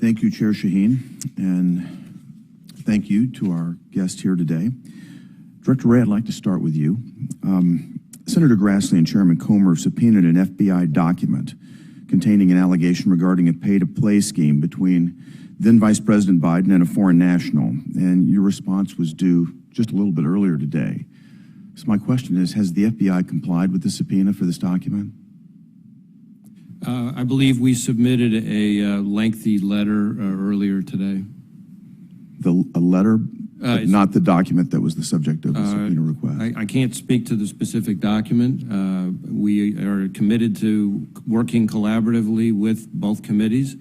Thank you, Chair Shaheen, and thank you to our guest here today. Director Wray, I'd like to start with you. Senator Grassley and Chairman Comer subpoenaed an FBI document containing an allegation regarding a pay-to-play scheme between then Vice President Biden and a foreign national, and your response was due just a little bit earlier today. So my question is, has the FBI complied with the subpoena for this document? I believe we submitted a lengthy letter earlier today. A letter, but not the document that was the subject of the subpoena request? I can't speak to the specific document. We are committed to working collaboratively with both committees,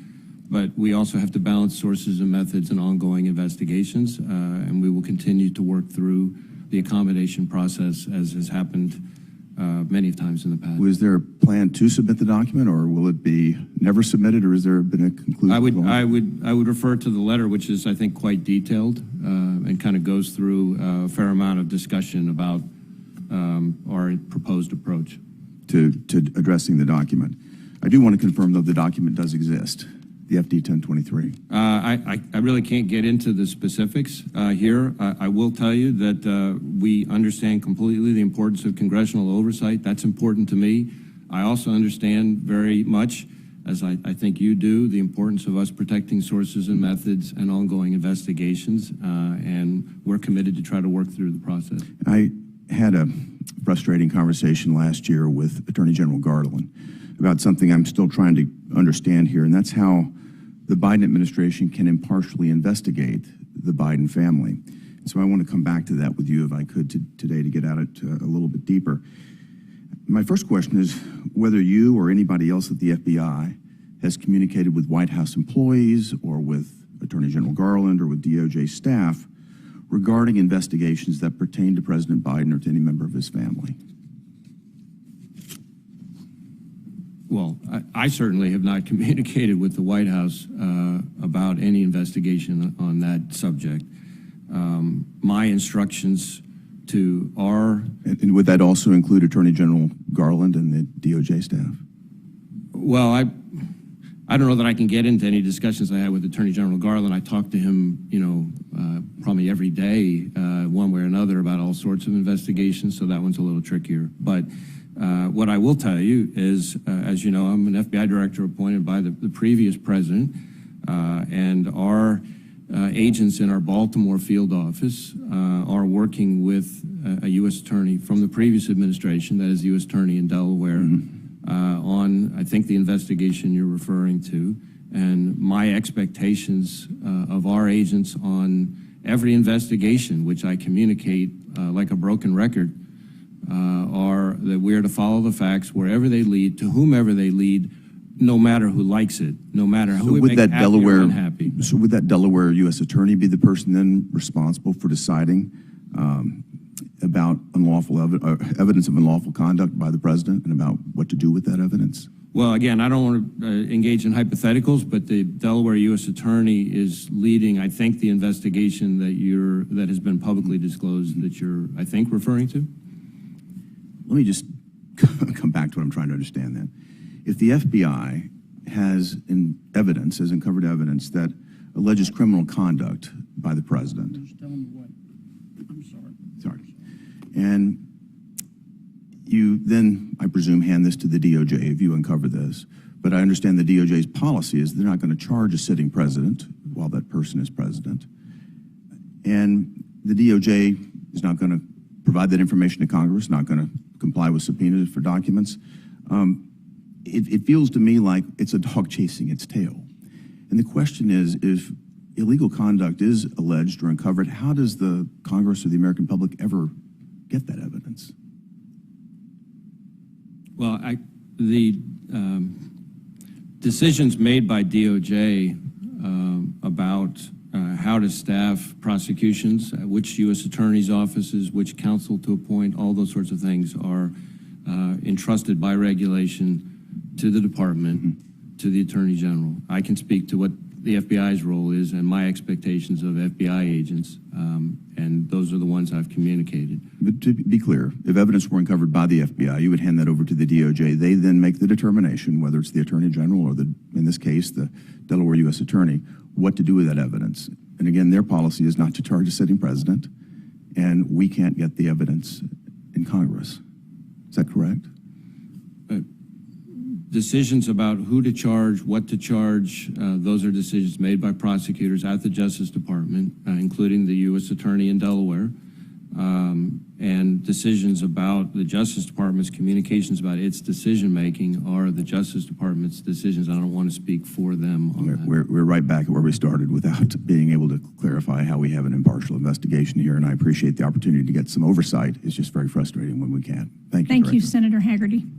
but we also have to balance sources and methods and ongoing investigations, and we will continue to work through the accommodation process as has happened many times in the past. Was there a plan to submit the document, or will it be never submitted, or has there been a conclusion? I would refer to the letter, which is, I think, quite detailed and kind of goes through a fair amount of discussion about our proposed approach to addressing the document. I do want to confirm, though, the document does exist, the FD 1023. I really can't get into the specifics here. I will tell you that we understand completely the importance of congressional oversight. That's important to me. I also understand very much, as I think you do, the importance of us protecting sources and methods and ongoing investigations, and we're committed to try to work through the process. I had a frustrating conversation last year with Attorney General Garland about something I'm still trying to understand here, and that's how the Biden administration can impartially investigate the Biden family. So I want to come back to that with you, if I could, today, to get at it a little bit deeper. My first question is whether you or anybody else at the FBI has communicated with White House employees or with Attorney General Garland or with DOJ staff regarding investigations that pertain to President Biden or to any member of his family. Well, I certainly have not communicated with the White House about any investigation on that subject. My instructions to our... And would that also include Attorney General Garland and the DOJ staff? Well, I don't know that I can get into any discussions I had with Attorney General Garland. I talk to him, probably every day, one way or another, about all sorts of investigations, so that one's a little trickier. But what I will tell you is, as you know, I'm an FBI director appointed by the previous president, and our agents in our Baltimore field office are working with a U.S. attorney from the previous administration, that is the U.S. attorney in Delaware, on, I think, the investigation you're referring to. And my expectations of our agents on every investigation, which I communicate like a broken record, are that we're to follow the facts wherever they lead, to whomever they lead, no matter who likes it, no matter who it makes happy or unhappy. So would that Delaware U.S. attorney be the person then responsible for deciding about unlawful evidence of unlawful conduct by the president and about what to do with that evidence? Well, again, I don't want to engage in hypotheticals, but the Delaware U.S. attorney is leading, I think, the investigation that has been publicly disclosed that you're, I think, referring to. Let me just come back to what I'm trying to understand then. If the FBI has evidence, has uncovered evidence that alleges criminal conduct by the president. Just tell me what. I'm sorry. Sorry. And you then, I presume, hand this to the DOJ if you uncover this. But I understand the DOJ's policy is they're not going to charge a sitting president while that person is president. And the DOJ is not going to provide that information to Congress, not going to comply with subpoenas for documents. It feels to me like it's a dog chasing its tail. And the question is, if illegal conduct is alleged or uncovered, how does the Congress or the American public ever get that evidence? Well, the decisions made by DOJ about how to staff prosecutions, which U.S. attorney's offices, which counsel to appoint, all those sorts of things are entrusted by regulation to the department, to the Attorney General. I can speak to what the FBI's role is and my expectations of FBI agents, and those are the ones I've communicated. But to be clear, if evidence were uncovered by the FBI, you would hand that over to the DOJ. They then make the determination whether it's the Attorney General or the in this case, the Delaware U.S. Attorney, what to do with that evidence. And again, their policy is not to charge a sitting president, and we can't get the evidence in Congress. Is that correct? Decisions about who to charge, what to charge, those are decisions made by prosecutors at the Justice Department, including the U.S. Attorney in Delaware. And decisions about the Justice Department's communications about its decision-making are the Justice Department's decisions. I don't want to speak for them on that. We're right back at where we started without being able to clarify how we have an impartial investigation here, and I appreciate the opportunity to get some oversight. It's just very frustrating when we can't. Thank you. Thank you, Senator Hagerty.